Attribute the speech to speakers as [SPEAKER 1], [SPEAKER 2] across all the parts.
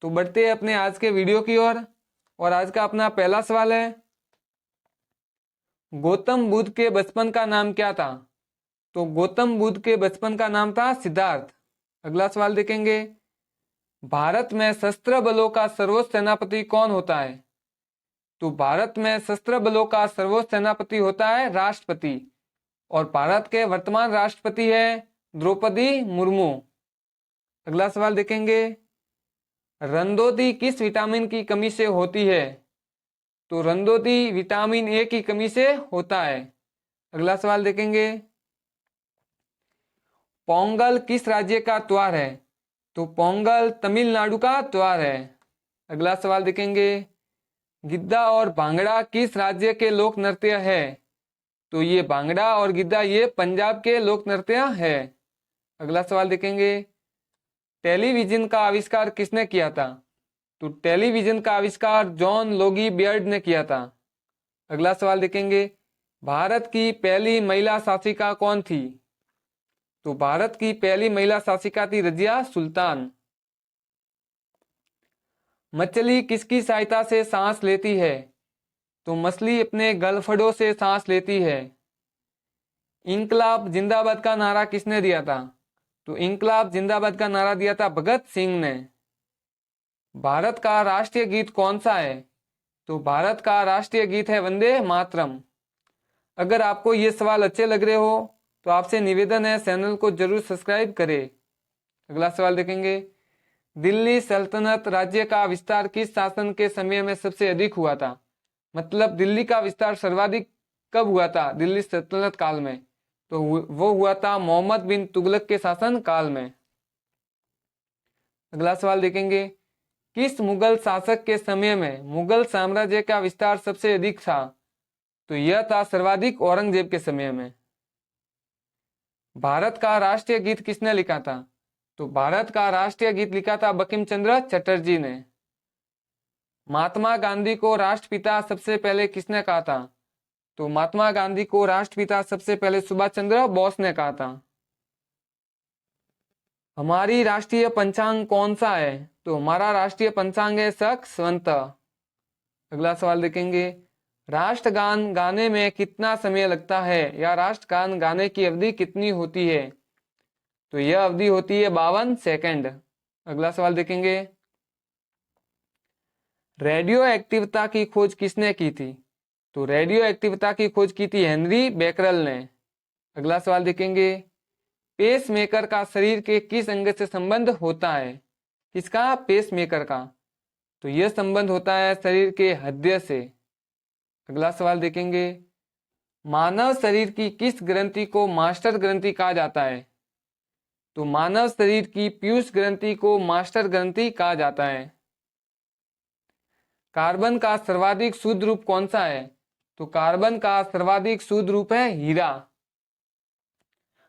[SPEAKER 1] तो बढ़ते हैं अपने आज के वीडियो की ओर। और आज का अपना पहला सवाल है, गौतम बुद्ध के बचपन का नाम क्या था? तो गौतम बुद्ध के बचपन का नाम था सिद्धार्थ। अगला सवाल देखेंगे, भारत में सशस्त्र बलों का सर्वोच्च सेनापति कौन होता है? तो भारत में सशस्त्र बलों का सर्वोच्च सेनापति होता है राष्ट्रपति। और भारत के वर्तमान राष्ट्रपति है द्रौपदी मुर्मू। अगला सवाल देखेंगे, रंदोती किस विटामिन की कमी से होती है? तो रंदोती विटामिन ए की कमी से होता है। अगला सवाल देखेंगे, पोंगल किस राज्य का त्योहार है? तो पोंगल तमिलनाडु का त्योहार है। अगला सवाल देखेंगे, गिद्दा और भांगड़ा किस राज्य के लोक नृत्य है? तो ये भांगड़ा और गिद्दा ये पंजाब के लोक नृत्य है। अगला सवाल देखेंगे, टेलीविजन का आविष्कार किसने किया था? तो टेलीविजन का आविष्कार जॉन लोगी बियर्ड ने किया था। अगला सवाल देखेंगे, भारत की पहली महिला शासिका कौन थी? तो भारत की पहली महिला शासिका थी रजिया सुल्तान। मछली किसकी सहायता से सांस लेती है? तो मछली अपने गलफड़ों से सांस लेती है। इंकलाब जिंदाबाद का नारा किसने दिया था? तो इंकलाब जिंदाबाद का नारा दिया था भगत सिंह ने। भारत का राष्ट्रीय गीत कौन सा है? तो भारत का राष्ट्रीय गीत है वंदे मातरम। अगर आपको ये सवाल अच्छे लग रहे हो तो आपसे निवेदन है चैनल को जरूर सब्सक्राइब करें। अगला सवाल देखेंगे, दिल्ली सल्तनत राज्य का विस्तार किस शासन के समय में सबसे अधिक हुआ था? मतलब दिल्ली का विस्तार सर्वाधिक कब हुआ था दिल्ली सल्तनत काल में? तो वो हुआ था मोहम्मद बिन तुगलक के शासन काल में। अगला सवाल देखेंगे, किस मुगल शासक के समय में मुगल साम्राज्य का विस्तार सबसे अधिक था? तो यह था सर्वाधिक औरंगजेब के समय में। भारत का राष्ट्रीय गीत किसने लिखा था? तो भारत का राष्ट्रीय गीत लिखा था बंकिम चंद्र चटर्जी ने। महात्मा गांधी को राष्ट्रपिता सबसे पहले किसने कहा था? तो महात्मा गांधी को राष्ट्रपिता सबसे पहले सुभाष चंद्र बोस ने कहा था। हमारी राष्ट्रीय पंचांग कौन सा है? तो हमारा राष्ट्रीय पंचांग है शक संवत। अगला सवाल देखेंगे, राष्ट्रगान गाने में कितना समय लगता है या राष्ट्रगान गाने की अवधि कितनी होती है? तो यह अवधि होती है 52 सेकंड। अगला सवाल देखेंगे, रेडियो एक्टिविता की खोज किसने की थी? तो रेडियो एक्टिविता की खोज की थी हेनरी बेकरल ने। अगला सवाल देखेंगे, पेस मेकर का शरीर के किस अंग से संबंध होता है? किसका? पेस मेकर का। तो यह संबंध होता है शरीर के हृदय से। अगला सवाल देखेंगे, मानव शरीर की किस ग्रंथि को मास्टर ग्रंथि कहा जाता है? तो मानव शरीर की पीयूष ग्रंथि को मास्टर ग्रंथि कहा जाता है। कार्बन का सर्वाधिक शुद्ध रूप कौन सा है? तो कार्बन का सर्वाधिक शुद्ध रूप है हीरा।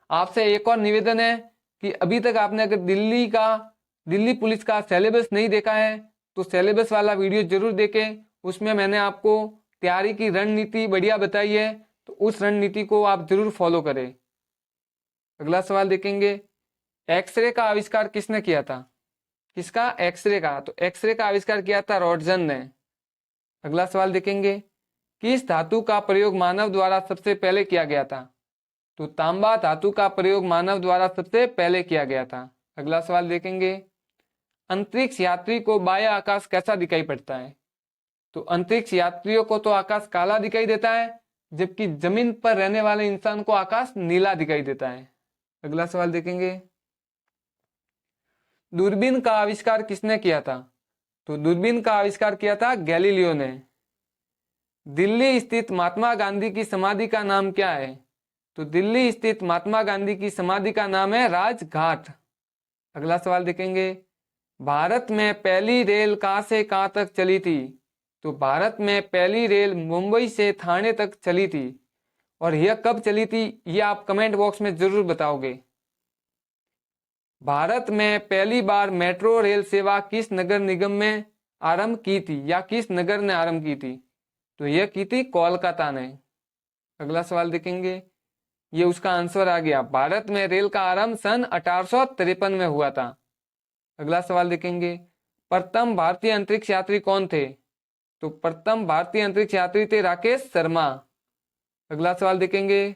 [SPEAKER 1] आपसे एक और निवेदन है कि अभी तक आपने अगर दिल्ली पुलिस का सिलेबस नहीं देखा है तो सिलेबस वाला वीडियो जरूर देखें। उसमें मैंने आपको तैयारी की रणनीति बढ़िया बताई है, तो उस रणनीति को आप जरूर फॉलो करें। अगला सवाल देखेंगे, एक्सरे का आविष्कार किसने किया था? किसका? एक्सरे का। तो एक्सरे का आविष्कार किया था रॉटसन ने। अगला सवाल देखेंगे, किस धातु का प्रयोग मानव द्वारा सबसे पहले किया गया था? तो तांबा धातु का प्रयोग मानव द्वारा सबसे पहले किया गया था। अगला सवाल देखेंगे, अंतरिक्ष यात्री को बाह्य आकाश कैसा दिखाई पड़ता है? तो अंतरिक्ष यात्रियों को तो आकाश काला दिखाई देता है, जबकि जमीन पर रहने वाले इंसान को आकाश नीला दिखाई देता है। अगला सवाल देखेंगे, दूरबीन का आविष्कार किसने किया था? तो दूरबीन का आविष्कार किया था गैलीलियो ने। दिल्ली स्थित महात्मा गांधी की समाधि का नाम क्या है? तो दिल्ली स्थित महात्मा गांधी की समाधि का नाम है राजघाट। अगला सवाल देखेंगे, भारत में पहली रेल कहां से कहां तक चली थी? तो भारत में पहली रेल मुंबई से ठाणे तक चली थी। और यह कब चली थी यह आप कमेंट बॉक्स में जरूर बताओगे। भारत में पहली बार मेट्रो रेल सेवा किस नगर निगम में आरंभ की थी या किस नगर ने आरंभ की थी? तो यह की थी कोलकाता ने। अगला सवाल देखेंगे, ये उसका आंसर आ गया, भारत में रेल का आरंभ सन 1853 में हुआ था। अगला सवाल देखेंगे, प्रथम भारतीय अंतरिक्ष यात्री कौन थे? तो प्रथम भारतीय अंतरिक्ष यात्री थे राकेश शर्मा। अगला सवाल देखेंगे,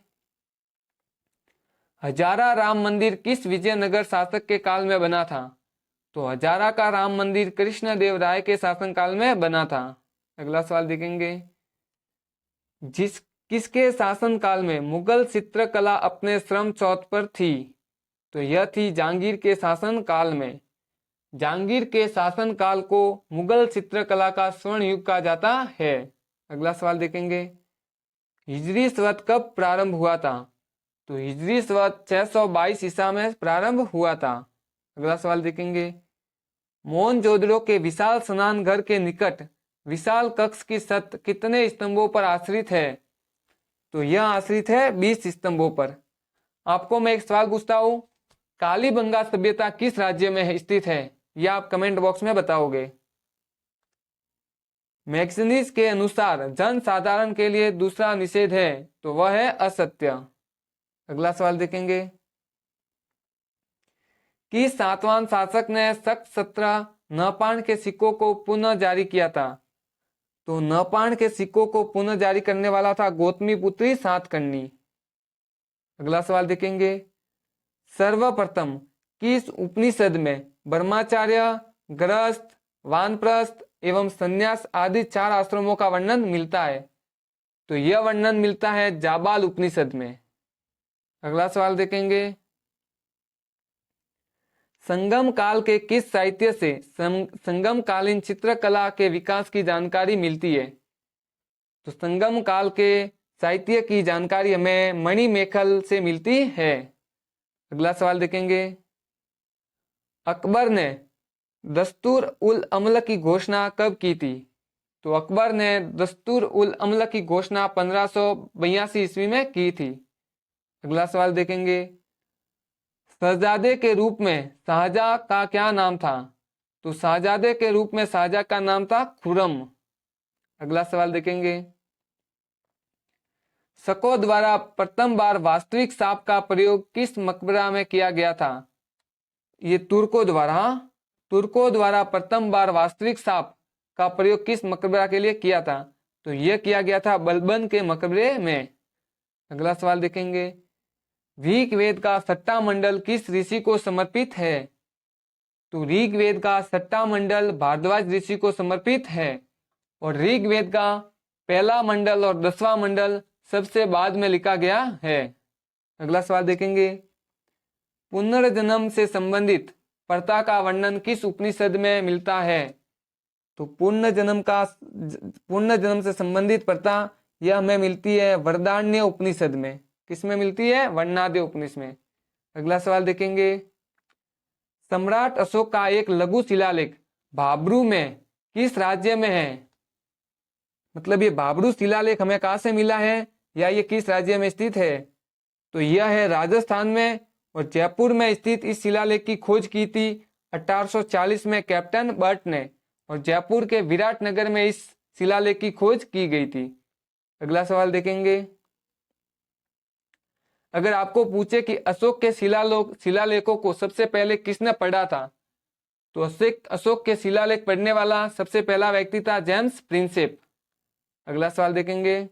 [SPEAKER 1] हजारा राम मंदिर किस विजयनगर शासक के काल में बना था? तो हजारा का राम मंदिर कृष्णदेव राय के शासनकाल में बना था। अगला सवाल देखेंगे, किसके शासनकाल में मुगल चित्रकला अपने श्रम चौथ पर थी? तो यह थी जहांगीर के शासनकाल में। जहांगीर के शासनकाल को मुगल चित्रकला का स्वर्ण युग कहा जाता है। अगला सवाल देखेंगे, हिजरी संवत कब प्रारंभ हुआ था? तो हिजरी संवत 622 ईसा में प्रारंभ हुआ था। अगला सवाल देखेंगे, मोहनजोदड़ो के विशाल स्नान घर के निकट विशाल कक्ष की छत कितने स्तंभों पर आश्रित है? तो यह आश्रित है 20 स्तंभों पर। आपको मैं एक सवाल पूछता हूं, कालीबंगा सभ्यता किस राज्य में स्थित है? यह आप कमेंट बॉक्स में बताओगे। मैक्सनीज के अनुसार जन साधारण के लिए दूसरा निषेध है, तो वह है असत्य। अगला सवाल देखेंगे, कि सातवां शासक ने शक 17 नपाण के सिक्कों को पुनः जारी किया था? तो नपाण के सिक्कों को पुनः जारी करने वाला था गौतमी पुत्री सातकर्णी। अगला सवाल देखेंगे, सर्वप्रथम किस उपनिषद में ब्रह्मचार्य, गृहस्थ, वानप्रस्थ एवं संन्यास आदि 4 आश्रमों का वर्णन मिलता है? तो यह वर्णन मिलता है जाबाल उपनिषद में। अगला सवाल देखेंगे, संगम काल के किस साहित्य से संगम कालीन चित्रकला के विकास की जानकारी मिलती है? तो संगम काल के साहित्य की जानकारी हमें मणिमेखल से मिलती है। अगला सवाल देखेंगे, अकबर ने दस्तूर उल अमल की घोषणा कब की थी? तो अकबर ने दस्तूर उल अमल की घोषणा 1582 ईस्वी में की थी। अगला सवाल देखेंगे, शहजादे के रूप में शाहजहां का क्या नाम था? तो शहजादे के रूप में शाहजहां का नाम था खुर्रम। अगला सवाल देखेंगे, शको द्वारा प्रथम बार वास्तविक सांप का प्रयोग किस मकबरा में किया गया था? ये तुर्कों द्वारा प्रथम बार वास्तविक सांप का प्रयोग किस मकबरा के लिए किया था? तो यह किया गया था बलबन के मकबरे में। अगला सवाल देखेंगे, ऋग्वेद का छठा मंडल किस ऋषि को समर्पित है? तो ऋग्वेद का छठा मंडल भारद्वाज ऋषि को समर्पित है और ऋग्वेद का पहला मंडल और 10वां मंडल सबसे बाद में लिखा गया है। अगला सवाल देखेंगे, पुनर्जन्म से संबंधित प्रथा का वर्णन किस उपनिषद में मिलता है? तो पुनर्जन्म से संबंधित प्रथा यह हमें मिलती है वरदान्य उपनिषद में। किसमें मिलती है? वर्णाद्य उपनिषद में। अगला सवाल देखेंगे, सम्राट अशोक का एक लघु शिलालेख भाब्रू में किस राज्य में है? मतलब ये भाब्रू शिलालेख हमें कहां से मिला है या ये किस राज्य में स्थित है? तो यह है राजस्थान में और जयपुर में स्थित इस शिलालेख की खोज की थी 1840 में कैप्टन बर्ट ने और जयपुर के विराटनगर में इस शिलालेख की खोज की गई थी। अगला सवाल देखेंगे, अगर आपको पूछे कि अशोक के शिलालेखों को सबसे पहले किसने पढ़ा था? तो अशोक के शिलालेख पढ़ने वाला सबसे पहला व्यक्ति था जेम्स प्रिंसेप। अगला सवाल देखेंगे,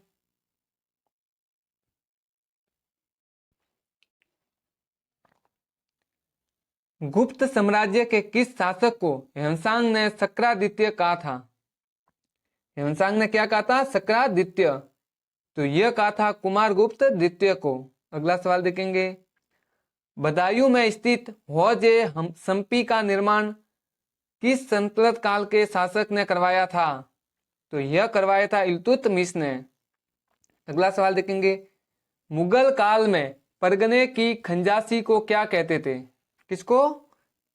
[SPEAKER 1] गुप्त साम्राज्य के किस शासक को ह्वेनसांग ने शक्रादित्य कहा था? ह्वेनसांग ने क्या कहा था? शक्रादित्य। तो यह कहा था कुमारगुप्त द्वितीय को। अगला सवाल देखेंगे, बदायूं में स्थित हौज हम्पी का निर्माण किस सल्तनत काल के शासक ने करवाया था? तो यह करवाया था इल्तुतमिश ने। अगला सवाल देखेंगे, मुगल काल में परगने की खंजासी को क्या कहते थे? किसको?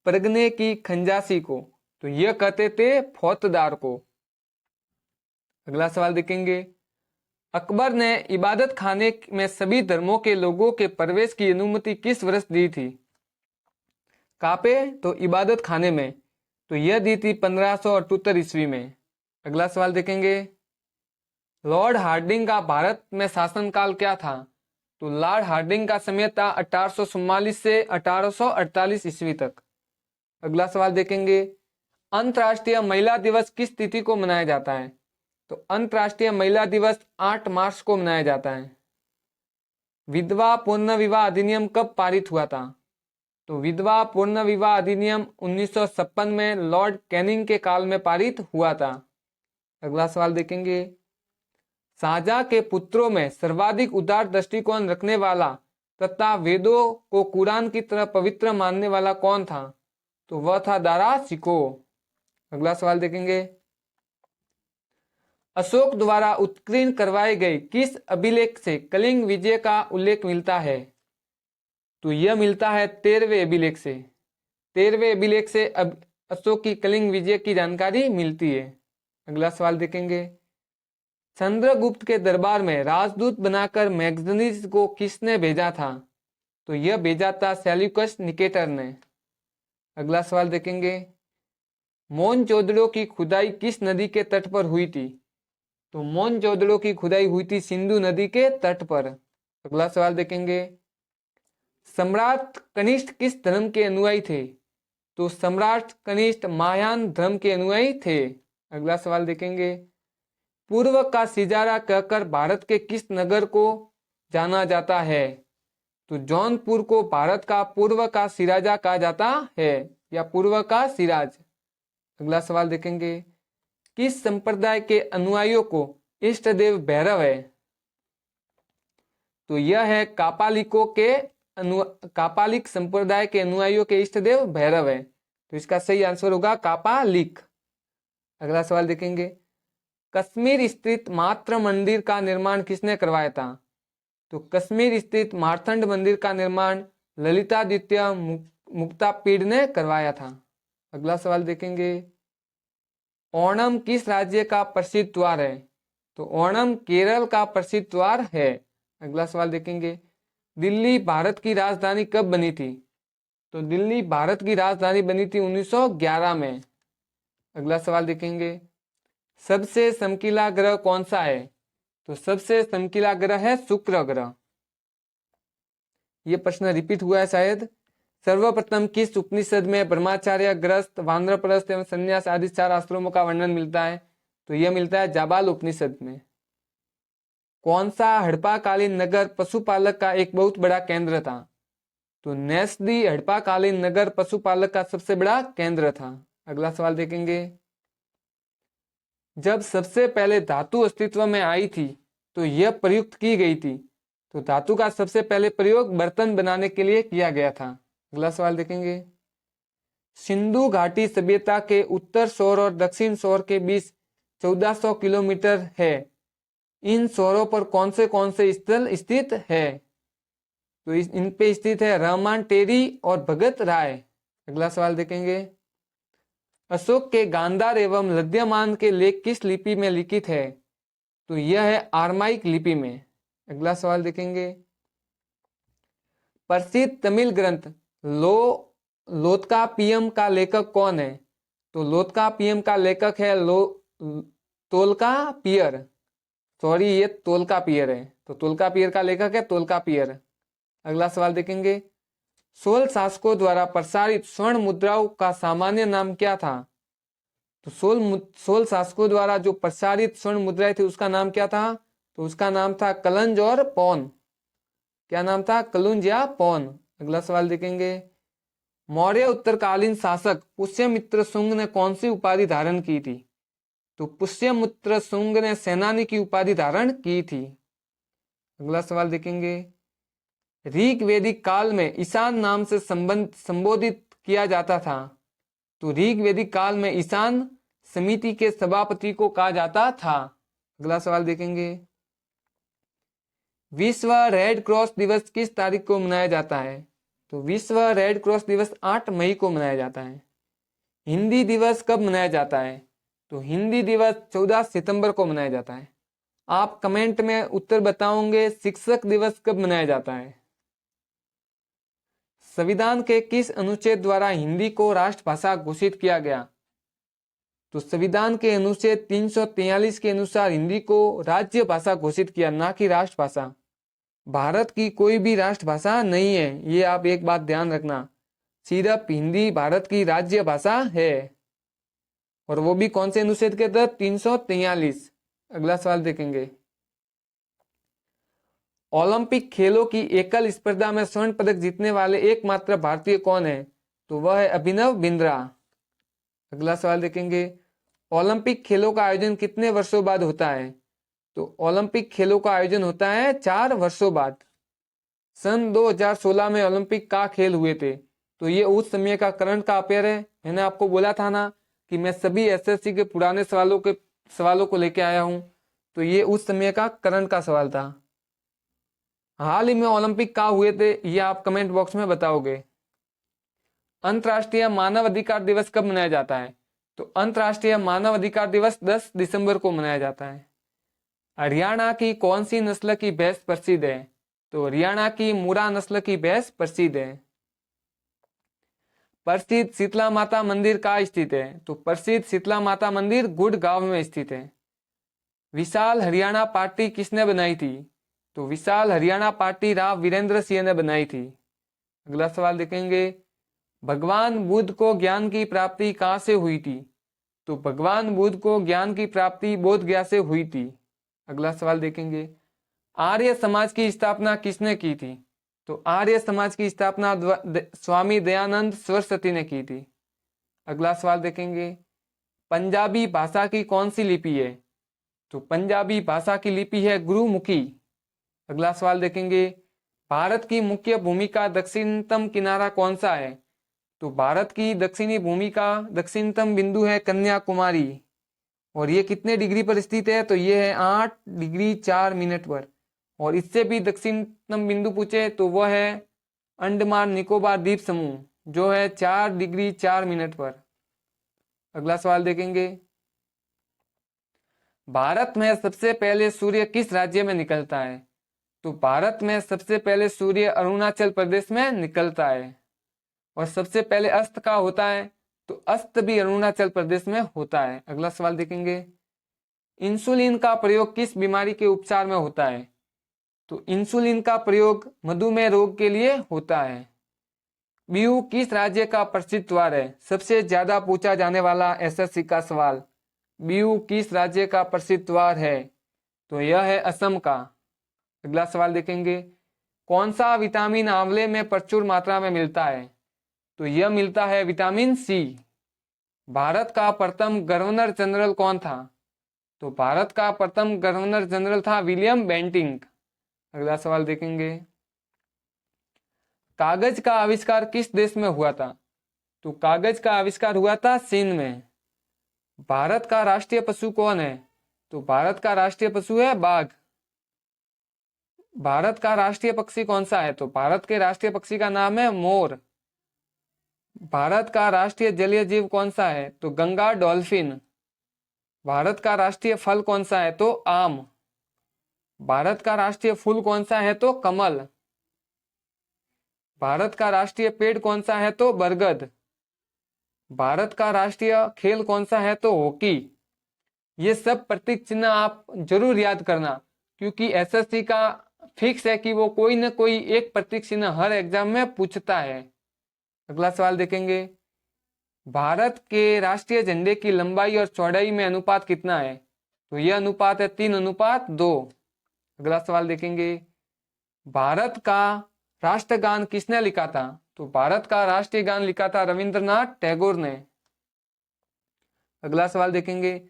[SPEAKER 1] परगने की खंजासी को। तो यह कहते थे फौजदार को। अगला सवाल देखेंगे, अकबर ने इबादत खाने में सभी धर्मों के लोगों के प्रवेश की अनुमति किस वर्ष दी थी? कहाँ पे? तो इबादत खाने में। तो यह दी थी 1578 ईस्वी में। अगला सवाल देखेंगे, लॉर्ड हार्डिंग का भारत में शासनकाल क्या था? तो लॉर्ड हार्डिंग का समय था 1844 से 1848 ईस्वी तक। अगला सवाल देखेंगे, अंतर्राष्ट्रीय महिला दिवस किस तिथि को मनाया जाता है? तो अंतर्राष्ट्रीय महिला दिवस 8 मार्च को मनाया जाता है। विधवा पूर्ण विवाह अधिनियम कब पारित हुआ था? तो विधवा पूर्ण विवाह अधिनियम 1956 में लॉर्ड कैनिंग के काल में पारित हुआ था। अगला सवाल देखेंगे, शाहजहां के पुत्रों में सर्वाधिक उदार दृष्टिकोण रखने वाला तथा वेदों को कुरान की तरह पवित्र मानने वाला कौन था? तो वह था दारा शिको। अगला सवाल देखेंगे, अशोक द्वारा उत्कीर्ण करवाए गए किस अभिलेख से कलिंग विजय का उल्लेख मिलता है? तो यह मिलता है 13वें अभिलेख से। 13वें अभिलेख से अशोक की कलिंग विजय की जानकारी मिलती है। अगला सवाल देखेंगे, चंद्रगुप्त के दरबार में राजदूत बनाकर मैग्नेनीज को किसने भेजा था? तो यह भेजा था सेल्यूकस निकेटर ने। अगला सवाल देखेंगे, मोहनजोदड़ो की खुदाई किस नदी के तट पर हुई थी? तो मोहनजोदड़ो की खुदाई हुई थी सिंधु नदी के तट पर। अगला सवाल देखेंगे, सम्राट कनिष्ठ किस धर्म के अनुयायी थे? तो सम्राट कनिष्ठ महायान धर्म के अनुयायी थे। अगला सवाल देखेंगे, पूर्व का सिजारा कहकर भारत के किस नगर को जाना जाता है? तो जौनपुर को भारत का पूर्व का सिराजा कहा जाता है या पूर्व का सिराज। अगला सवाल देखेंगे, किस संप्रदाय के अनुयायियों को इष्ट देव भैरव है? तो यह है कापालिक संप्रदाय के अनुयायियों के इष्ट देव भैरव है। तो इसका सही आंसर होगा कापालिक। अगला सवाल देखेंगे, कश्मीर स्थित मातृ मंदिर का निर्माण किसने करवाया था? तो कश्मीर स्थित मार्तंड मंदिर का निर्माण ललितादित्य मुक्तापीड ने करवाया था। अगला सवाल देखेंगे, ओणम किस राज्य का प्रसिद्ध त्योहार है? तो ओणम केरल का प्रसिद्ध त्योहार है। अगला सवाल देखेंगे, दिल्ली भारत की राजधानी कब बनी थी? तो दिल्ली भारत की राजधानी बनी थी 1911 में। अगला सवाल देखेंगे, सबसे चमकीला ग्रह कौन सा है? तो सबसे चमकीला ग्रह है शुक्र ग्रह। यह प्रश्न रिपीट हुआ है शायद। सर्वप्रथम किस उपनिषद में ब्रह्मचार्य, ग्रस्त, वानप्रस्थ एवं संन्यास आदि 4 आश्रमों का वर्णन मिलता है? तो यह मिलता है जाबाल उपनिषद में। कौन सा हड़प्पाकालीन नगर पशुपालक का एक बहुत बड़ा केंद्र था? तो नेस्दी हड़प्पाकालीन नगर पशुपालक का सबसे बड़ा केंद्र था। अगला सवाल देखेंगे, जब सबसे पहले धातु अस्तित्व में आई थी तो यह प्रयुक्त की गई थी? तो धातु का सबसे पहले प्रयोग बर्तन बनाने के लिए किया गया था। अगला सवाल देखेंगे, सिंधु घाटी सभ्यता के उत्तर शोर और दक्षिण शोर के बीच 1400 किलोमीटर है। इन शोरों पर कौन से स्थल स्थित है? तो इन पे स्थित है रहमान टेरी और भगत राय। अगला सवाल देखेंगे, अशोक के गांधार एवं लद्यमान के लेख किस लिपि में लिखित है? तो यह है आरमाइक लिपि में। अगला सवाल देखेंगे, प्रसिद्ध तमिल ग्रंथ लोत्कापियम का लेखक कौन है? तो लोत्कापियम का लेखक है तोल्कापियर। सॉरी, ये तोल्कापियर है। तो तोल्कापियर का लेखक है तोल्कापियर। अगला सवाल देखेंगे, सोल शासकों द्वारा प्रसारित स्वर्ण मुद्राओं का सामान्य नाम क्या था? तो सोल शासकों द्वारा जो प्रसारित स्वर्ण मुद्राएं थी उसका नाम क्या था? तो उसका नाम था कलंज और पौन। क्या नाम था? कलुंज या पौन। अगला सवाल देखेंगे, मौर्य उत्तरकालीन शासक पुष्यमित्र शुंग ने कौन सी उपाधि धारण की थी? तो पुष्यमित्र शुंग ने सेनानी की उपाधि धारण की थी। अगला सवाल देखेंगे, ऋग वैदिक काल में ईशान नाम से संबोधित किया जाता था। तो ऋग वैदिक काल में ईशान समिति के सभापति को कहा जाता था। अगला सवाल देखेंगे, विश्व रेड क्रॉस दिवस किस तारीख को मनाया जाता है? तो विश्व रेड क्रॉस दिवस 8 मई को मनाया जाता है। हिंदी दिवस कब मनाया जाता है? तो हिंदी दिवस 14 सितंबर को मनाया जाता है। आप कमेंट में उत्तर बताओगे शिक्षक दिवस कब मनाया जाता है? संविधान के किस अनुच्छेद द्वारा हिंदी को राष्ट्रभाषा घोषित किया गया? तो संविधान के अनुच्छेद 343 के अनुसार हिंदी को राज्य भाषा घोषित किया, ना कि राष्ट्रभाषा। भारत की कोई भी राष्ट्रभाषा नहीं है, ये आप एक बात ध्यान रखना। सिर्फ हिंदी भारत की राज्य भाषा है। और वो भी कौन से अनुच्छेद के तहत? 343। अगला सवाल देखेंगे, ओलंपिक खेलों की एकल स्पर्धा में स्वर्ण पदक जीतने वाले एकमात्र भारतीय कौन है? तो वह है अभिनव बिंद्रा। अगला सवाल देखेंगे, ओलंपिक खेलों का आयोजन कितने वर्षों बाद होता है? तो ओलंपिक खेलों का आयोजन होता है 4 वर्षों बाद। सन 2016 में ओलंपिक का खेल हुए थे, तो ये उस समय का करंट का अफेयर है। मैंने आपको बोला था ना कि मैं सभी एसएससी के पुराने सवालों को लेके आया हूं, तो ये उस समय का करंट का सवाल था। हाल ही में ओलंपिक का हुए थे, ये आप कमेंट बॉक्स में बताओगे। अंतर्राष्ट्रीय मानव अधिकार दिवस कब मनाया जाता है? तो अंतर्राष्ट्रीय मानव अधिकार दिवस 10 दिसंबर को मनाया जाता है। हरियाणा की कौन सी नस्ल की भैंस प्रसिद्ध है? तो हरियाणा की मुरा नस्ल की भैंस प्रसिद्ध है। प्रसिद्ध शीतला माता मंदिर कहाँ स्थित है? तो प्रसिद्ध शीतला माता मंदिर गुड़गांव में स्थित है। विशाल हरियाणा पार्टी किसने बनाई थी? तो विशाल हरियाणा पार्टी राव वीरेंद्र सिंह ने बनाई थी। अगला सवाल देखेंगे, भगवान बुद्ध को ज्ञान की प्राप्ति कहाँ से हुई थी? तो भगवान बुद्ध को ज्ञान की प्राप्ति बोध गया से हुई थी। अगला सवाल देखेंगे, आर्य समाज की स्थापना किसने की थी? तो आर्य समाज की स्थापना स्वामी दयानंद सरस्वती ने की थी। अगला सवाल देखेंगे, पंजाबी भाषा की कौन सी लिपि है? तो पंजाबी भाषा की लिपि है गुरुमुखी। अगला सवाल देखेंगे, भारत की मुख्य भूमि का दक्षिणतम किनारा कौन सा है? तो भारत की दक्षिणी भूमि का दक्षिणतम बिंदु है कन्याकुमारी। और ये कितने डिग्री पर स्थित है? तो ये है 8 डिग्री 4 मिनट पर। और इससे भी दक्षिणतम बिंदु पूछे तो वह है अंडमान निकोबार द्वीप समूह, जो है 4 डिग्री 4 मिनट पर। अगला सवाल देखेंगे, भारत में सबसे पहले सूर्य किस राज्य में निकलता है? तो भारत में सबसे पहले सूर्य अरुणाचल प्रदेश में निकलता है। और सबसे पहले अस्त का होता है? तो अस्त भी अरुणाचल प्रदेश में होता है। अगला सवाल देखेंगे, इंसुलिन का प्रयोग किस बीमारी के उपचार में होता है? तो इंसुलिन का प्रयोग मधुमेह रोग के लिए होता है। बीहू किस राज्य का प्रसिद्ध त्योहार है? सबसे ज्यादा पूछा जाने वाला एसएससी का सवाल, बीहू किस राज्य का प्रसिद्ध त्योहार है? तो यह है असम का। अगला सवाल देखेंगे, कौन सा विटामिन आंवले में प्रचुर मात्रा में मिलता है? तो यह मिलता है विटामिन सी। भारत का प्रथम गवर्नर जनरल कौन था? तो भारत का प्रथम गवर्नर जनरल था विलियम बेंटिंक। अगला सवाल देखेंगे, कागज का आविष्कार किस देश में हुआ था? तो कागज का आविष्कार हुआ था चीन में। भारत का राष्ट्रीय पशु कौन है? तो भारत का राष्ट्रीय पशु है बाघ। भारत का राष्ट्रीय पक्षी कौन सा है? तो भारत के राष्ट्रीय पक्षी का नाम है मोर। भारत का राष्ट्रीय जलीय जीव कौन सा है? तो गंगा डॉल्फिन। भारत का राष्ट्रीय फल कौन सा है? तो आम। भारत का राष्ट्रीय फूल कौन सा है? तो कमल। भारत का राष्ट्रीय पेड़ कौन सा है? तो बरगद। भारत का राष्ट्रीय खेल कौन सा है? तो हॉकी। ये सब प्रतीक चिन्ह आप जरूर याद करना, क्योंकि एसएससी का फिक्स है कि वो कोई ना कोई एक प्रतीक चिन्ह हर एग्जाम में पूछता है। अगला सवाल देखेंगे, भारत के राष्ट्रीय झंडे की लंबाई और चौड़ाई में अनुपात कितना है? तो यह अनुपात है 3:2। अगला सवाल देखेंगे, भारत का राष्ट्रगान किसने लिखा था? तो भारत का राष्ट्रीय गान लिखा था रविंद्रनाथ टैगोर ने। अगला सवाल देखेंगे,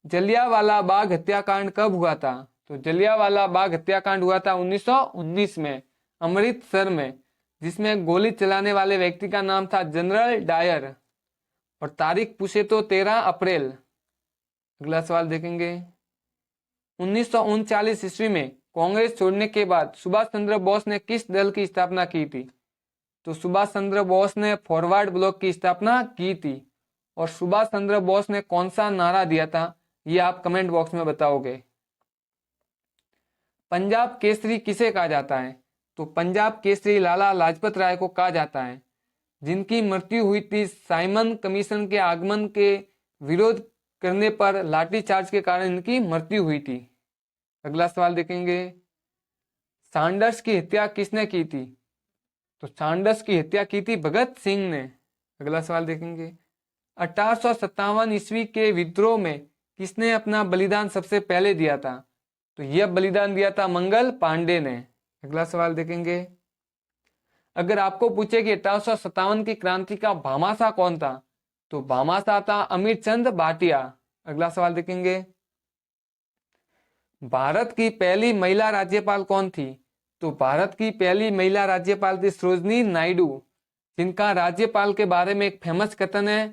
[SPEAKER 1] जलियांवाला बाग हत्याकांड कब हुआ था? तो जलियांवाला बाग हत्याकांड हुआ था 1919 में अमृतसर में, जिसमें गोली चलाने वाले व्यक्ति का नाम था जनरल डायर। और तारीख पूछे तो 13 अप्रैल। अगला सवाल देखेंगे, 1939 ईस्वी में कांग्रेस छोड़ने के बाद सुभाष चंद्र बोस ने किस दल की स्थापना की थी? तो सुभाष चंद्र बोस ने फॉरवर्ड ब्लॉक की स्थापना की थी। और सुभाष चंद्र बोस ने कौन सा नारा दिया था, ये आप कमेंट बॉक्स में बताओगे। पंजाब केसरी किसे कहा जाता है? तो पंजाब केसरी लाला लाजपत राय को कहा जाता है, जिनकी मृत्यु हुई थी साइमन कमीशन के आगमन के विरोध करने पर लाठीचार्ज के कारण इनकी मृत्यु हुई थी। अगला सवाल देखेंगे, सैंडर्स की हत्या किसने की थी? तो सैंडर्स की हत्या की थी भगत सिंह ने। अगला सवाल देखेंगे, 1857 ईस्वी के विद्रोह में किसने अपना बलिदान सबसे पहले दिया था? तो यह बलिदान दिया था मंगल पांडे ने। अगला सवाल देखेंगे, अगर आपको पूछे कि 1857 की क्रांति का भामाशाह कौन था, तो भामाशाह था अमीर चंद भाटिया। अगला सवाल देखेंगे, भारत की पहली महिला राज्यपाल कौन थी? तो भारत की पहली महिला राज्यपाल थी सरोजनी नायडू, जिनका राज्यपाल के बारे में एक फेमस कथन है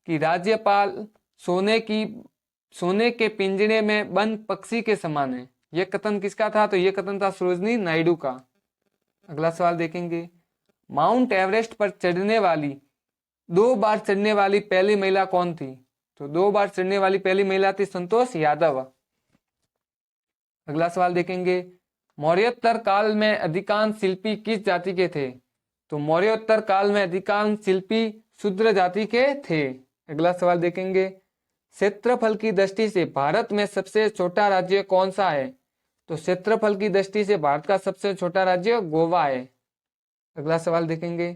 [SPEAKER 1] कि राज्यपाल सोने के पिंजरे में बंद पक्षी के समान है। यह कथन किसका था? तो यह कथन था सरोजनी नायडू का। अगला सवाल देखेंगे, माउंट एवरेस्ट पर चढ़ने वाली 2 बार चढ़ने वाली पहली महिला कौन थी? तो 2 बार चढ़ने वाली पहली महिला थी संतोष यादव। अगला सवाल देखेंगे, मौर्योत्तर काल में अधिकांश शिल्पी किस जाति के थे? तो मौर्योत्तर काल में अधिकांश शिल्पी शूद्र जाति के थे। अगला सवाल देखेंगे, क्षेत्रफल की दृष्टि से भारत में सबसे छोटा राज्य कौन सा है? तो क्षेत्रफल की दृष्टि से भारत का सबसे छोटा राज्य गोवा है। अगला सवाल देखेंगे,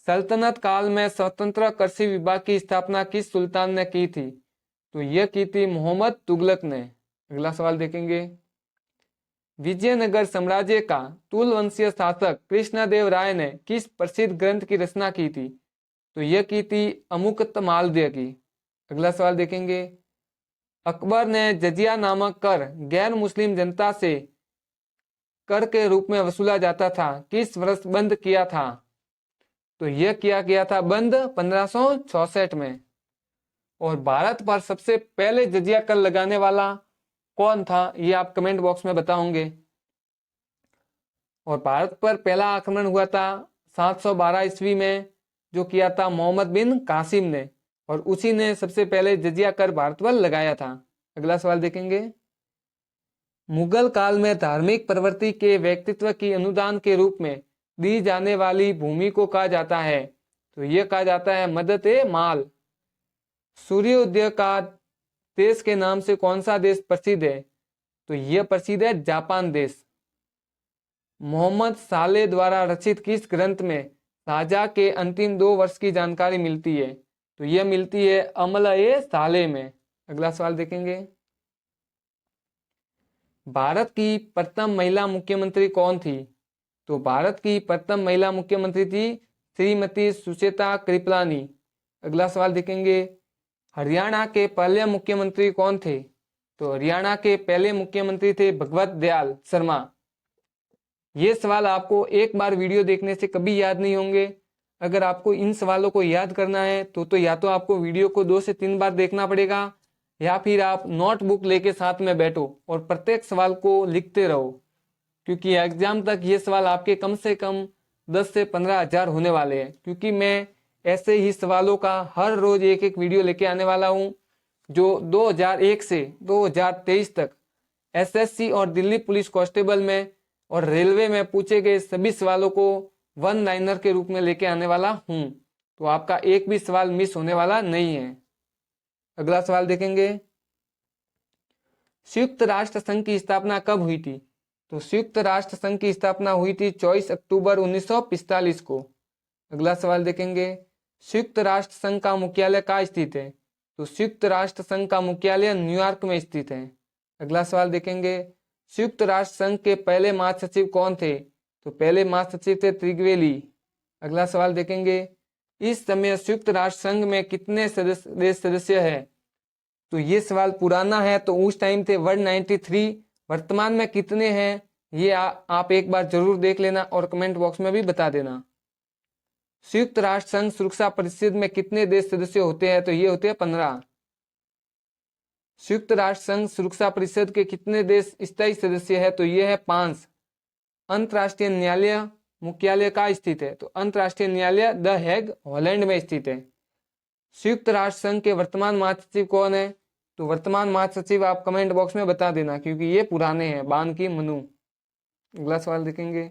[SPEAKER 1] सल्तनत काल में स्वतंत्र कृषि विभाग की स्थापना किस सुल्तान ने की थी? तो यह की थी मोहम्मद तुगलक ने। अगला सवाल देखेंगे, विजयनगर साम्राज्य का तुल वंशीय शासक कृष्णदेव राय ने किस प्रसिद्ध ग्रंथ की रचना की थी? तो यह की थी अमुक्तमाल्य की। अगला सवाल देखेंगे, अकबर ने जजिया नामक कर गैर मुस्लिम जनता से कर के रूप में वसूला जाता था किस वर्ष बंद किया था? तो यह किया गया था बंद 1566 में। और भारत पर सबसे पहले जजिया कर लगाने वाला कौन था, ये आप कमेंट बॉक्स में बताओगे। और भारत पर पहला आक्रमण हुआ था 712 ईस्वी में, जो किया था मोहम्मद बिन कासिम ने, और उसी ने सबसे पहले जजिया कर भारत पर लगाया था। अगला सवाल देखेंगे, मुगल काल में धार्मिक प्रवृत्ति के व्यक्तित्व की अनुदान के रूप में दी जाने वाली भूमि को कहा जाता है? तो यह कहा जाता है मदद-ए-माल। सूर्योदय का देश के नाम से कौन सा देश प्रसिद्ध है? तो यह प्रसिद्ध है जापान देश। मोहम्मद साले द्वारा रचित किस ग्रंथ में शाहजहां के अंतिम 2 वर्ष की जानकारी मिलती है? तो यह मिलती है अमल-ए-साले में। अगला सवाल देखेंगे, भारत की प्रथम महिला मुख्यमंत्री कौन थी? तो भारत की प्रथम महिला मुख्यमंत्री थी श्रीमती सुचेता कृपलानी। अगला सवाल देखेंगे, हरियाणा के पहले मुख्यमंत्री कौन थे? तो हरियाणा के पहले मुख्यमंत्री थे भगवत दयाल शर्मा। ये सवाल आपको एक बार वीडियो देखने से कभी याद नहीं होंगे। अगर आपको इन सवालों को याद करना है तो या तो आपको वीडियो को 2 से 3 बार देखना पड़ेगा, या फिर आप नोटबुक लेके साथ में बैठो और प्रत्येक सवाल को लिखते रहो, क्योंकि एग्जाम तक ये सवाल आपके कम से कम 10 से 15 हजार होने वाले हैं। क्योंकि मैं ऐसे ही सवालों का हर रोज एक वीडियो लेके आने वाला हूं, जो 2001 से 2023 तक एसएससी और दिल्ली पुलिस कांस्टेबल में और रेलवे में पूछे गए सभी सवालों को 1 लाइनर के रूप में लेके आने वाला हूं। तो आपका एक भी सवाल मिस होने वाला नहीं है। अगला सवाल देखेंगे, संयुक्त राष्ट्र संघ की स्थापना कब हुई थी? तो संयुक्त राष्ट्र संघ की स्थापना हुई थी 24 अक्टूबर 1945 को। अगला सवाल देखेंगे, संयुक्त राष्ट्र संघ का मुख्यालय कहाँ स्थित है? तो संयुक्त राष्ट्र संघ का मुख्यालय न्यूयॉर्क में स्थित है। अगला सवाल देखेंगे, संयुक्त राष्ट्र संघ के पहले महासचिव कौन थे? तो पहले महासचिव थे त्रिगवेली। अगला सवाल देखेंगे, इस समय संयुक्त राष्ट्र संघ में कितने देश सदस्य है? तो ये सवाल पुराना है, तो उस टाइम थे 193। वर्तमान में कितने हैं ये आप एक बार जरूर देख लेना और कमेंट बॉक्स में भी बता देना। संयुक्त राष्ट्र संघ सुरक्षा परिषद में कितने देश सदस्य होते हैं? तो ये होते हैं 15। संयुक्त राष्ट्र संघ सुरक्षा परिषद के कितने देश स्थायी सदस्य है? तो ये है 5। अंतरराष्ट्रीय न्यायालय मुख्यालय कहाँ स्थित है? तो अंतरराष्ट्रीय न्यायालय द हेग हॉलैंड में स्थित है। संयुक्त राष्ट्र संघ के वर्तमान महासचिव कौन है? तो वर्तमान महासचिव आप कमेंट बॉक्स में बता देना, क्योंकि ये पुराने हैं, बान की मनु। अगला सवाल देखेंगे,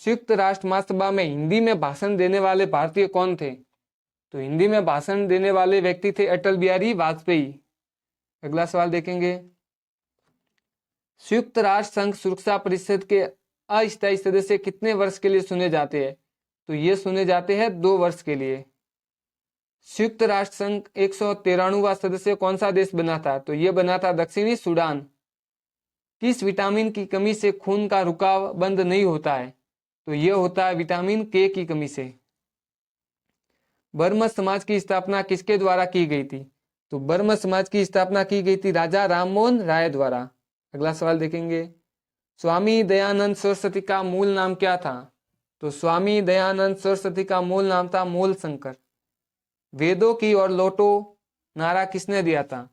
[SPEAKER 1] संयुक्त राष्ट्र महासभा में हिंदी में भाषण देने वाले भारतीय कौन थे? तो हिंदी में भाषण देने वाले व्यक्ति थे अटल बिहारी वाजपेयी। अगला सवाल देखेंगे, संयुक्त राष्ट्र संघ सुरक्षा परिषद के अस्थायी सदस्य कितने वर्ष के लिए चुने जाते हैं? तो ये चुने जाते हैं 2 वर्ष के लिए। संयुक्त राष्ट्र संघ 193वां सदस्य कौन सा देश बना था? तो यह बना था दक्षिणी सूडान। किस विटामिन की कमी से खून का रुकाव बंद नहीं होता है? तो यह होता है विटामिन के की कमी से। ब्रह्म समाज की स्थापना किसके द्वारा की गई थी? तो ब्रह्म समाज की स्थापना की गई थी राजा राममोहन राय द्वारा। अगला सवाल देखेंगे, स्वामी दयानंद सरस्वती का मूल नाम क्या था? तो स्वामी दयानंद सरस्वती का मूल नाम था मूल शंकर। वेदों की ओर लौटो नारा किसने दिया था?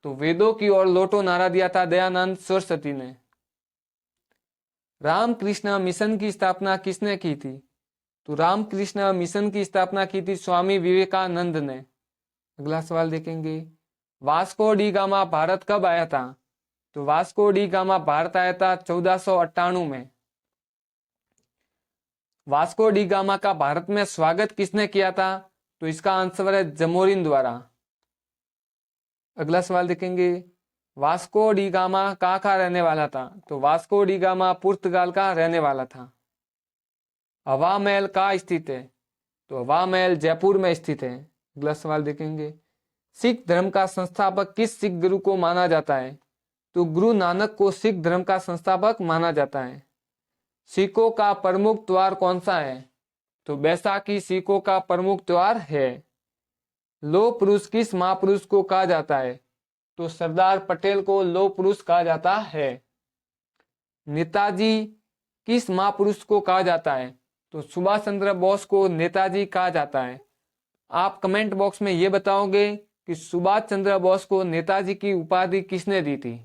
[SPEAKER 1] तो वेदों की ओर लौटो नारा दिया था दयानंद सरस्वती ने। रामकृष्ण मिशन की स्थापना किसने की थी? तो रामकृष्ण मिशन की स्थापना की थी स्वामी विवेकानंद ने। अगला सवाल देखेंगे, वास्को डी गामा भारत कब आया था? तो वास्को डी गामा भारत आया था 1498 में। वास्को डी गामा का भारत में स्वागत किसने किया था? तो इसका आंसर है जमोरिन द्वारा। अगला सवाल देखेंगे, वास्को डी गामा कहाँ का रहने वाला था? तो वास्को डी गामा पुर्तगाल का रहने वाला था। हवा महल कहाँ स्थित है? तो हवा महल जयपुर में स्थित है। अगला सवाल देखेंगे, सिख धर्म का संस्थापक किस सिख गुरु को माना जाता है? तो गुरु नानक को सिख धर्म का संस्थापक माना जाता है। सिखों का प्रमुख त्योहार कौन सा है? तो बैसाखी सिखों का प्रमुख त्योहार है। लौह पुरुष किस महापुरुष को कहा जाता है? तो सरदार पटेल को लौह पुरुष कहा जाता है। नेताजी किस महापुरुष को कहा जाता है? तो सुभाष चंद्र बोस को नेताजी कहा जाता है। आप कमेंट बॉक्स में ये बताओगे कि सुभाष चंद्र बोस को नेताजी की उपाधि किसने दी थी?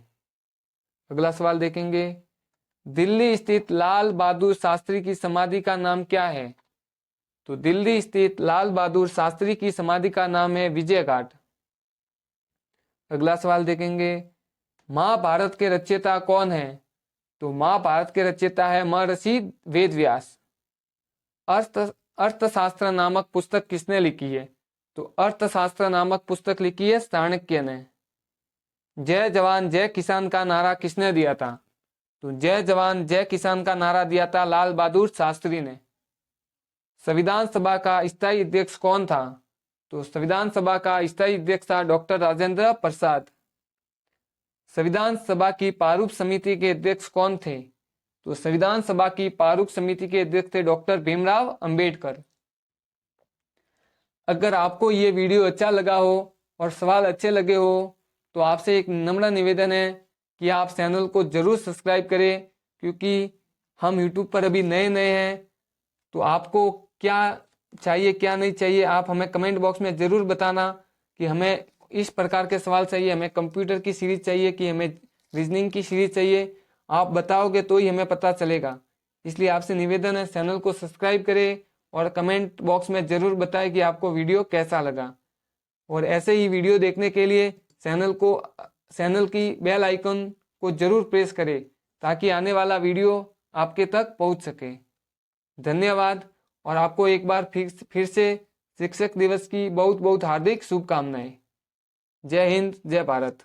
[SPEAKER 1] अगला सवाल देखेंगे, दिल्ली स्थित लाल बहादुर शास्त्री की समाधि का नाम क्या है? तो दिल्ली स्थित लाल बहादुर शास्त्री की समाधि का नाम है विजय घाट। अगला सवाल देखेंगे, महाभारत के रचयिता कौन है? तो महाभारत के रचयिता है महर्षि वेदव्यास। अर्थशास्त्र नामक पुस्तक किसने लिखी है? तो अर्थशास्त्र नामक पुस्तक लिखी है चाणक्य ने। जय जवान जय किसान का नारा किसने दिया था? तो जय जवान जय किसान का नारा दिया था लाल बहादुर शास्त्री ने। संविधान सभा का स्थायी अध्यक्ष कौन था? तो संविधान सभा का स्थायी अध्यक्ष था डॉक्टर राजेंद्र प्रसाद। संविधान सभा की प्रारूप समिति के अध्यक्ष कौन थे? तो संविधान सभा की प्रारूप समिति के अध्यक्ष थे डॉक्टर भीमराव अंबेडकर। अगर आपको ये वीडियो अच्छा लगा हो और सवाल अच्छे लगे हो तो आपसे एक नम्र निवेदन है कि आप चैनल को जरूर सब्सक्राइब करें, क्योंकि हम यूट्यूब पर अभी नए नए हैं। तो आपको क्या चाहिए क्या नहीं चाहिए आप हमें कमेंट बॉक्स में जरूर बताना कि हमें इस प्रकार के सवाल चाहिए, हमें कंप्यूटर की सीरीज चाहिए कि हमें रीजनिंग की सीरीज चाहिए। आप बताओगे तो ही हमें पता चलेगा। इसलिए आपसे निवेदन है चैनल को सब्सक्राइब करें और कमेंट बॉक्स में जरूर बताएं कि आपको वीडियो कैसा लगा। और ऐसे ही वीडियो देखने के लिए चैनल की बेल आइकन को जरूर प्रेस करें ताकि आने वाला वीडियो आपके तक पहुंच सके। धन्यवाद और आपको एक बार फिर से शिक्षक दिवस की बहुत बहुत हार्दिक शुभकामनाएं। जय हिंद, जय भारत।